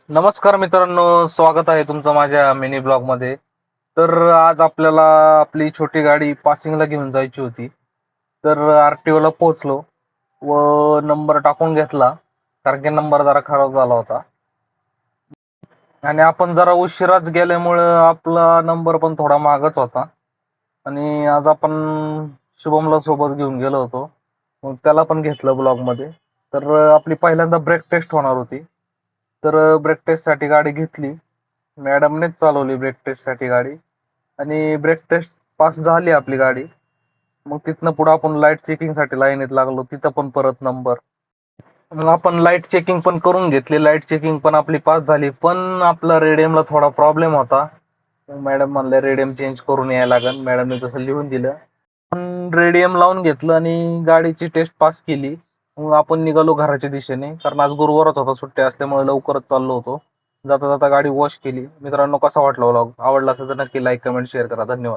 नमस्कार मित्रांनो, स्वागत आहे तुमचं माझ्या मिनी ब्लॉग मध्ये. तर आज आपल्याला आपली छोटी गाडी पासिंगला घेऊन जायची होती. तर आरटीओ ला पोहोचलो व नंबर टाकून घेतला, कारण की नंबर जरा खराब झाला होता आणि आपण जरा उशिराच गेल्यामुळं आपला नंबर पण थोडा मागच होता. आणि आज आपण शुभमला सोबत घेऊन गेलो होतो, मग त्याला पण घेतलं ब्लॉग मध्ये. तर आपली पहिल्यांदा ब्रेक टेस्ट होणार होती. तर ब्रेक टेस्ट साठी गाडी घेतली. मॅडमनेच चालवली ब्रेक टेस्ट साठी गाडी आणि ब्रेक टेस्ट पास झाली आपली गाडी. मग तिथनं पुढे आपण लाईट चेकिंग साठी लाईनीत लागलो, तिथं पण परत नंबर. मग आपण लाईट चेकिंग पण करून घेतली, लाईट चेकिंग पण आपली पास झाली. पण आपला रेडियमला थोडा प्रॉब्लेम होता. मॅडम म्हणले रेडियम चेंज करून यायला लागेल. मॅडमने तसं लिहून दिलं, पण रेडियम लावून घेतलं आणि गाडीची टेस्ट पास केली. मग आपण निघालो घराच्या दिशेने, कारण आज गुरुवारच होता, सुट्टी असल्यामुळे लवकरच चाललो होतो. जाता जाता गाडी वॉश केली. मित्रांनो, कसा वाटला व्लॉग? आवडला असेल तर नक्की लाईक कमेंट शेअर करा. धन्यवाद.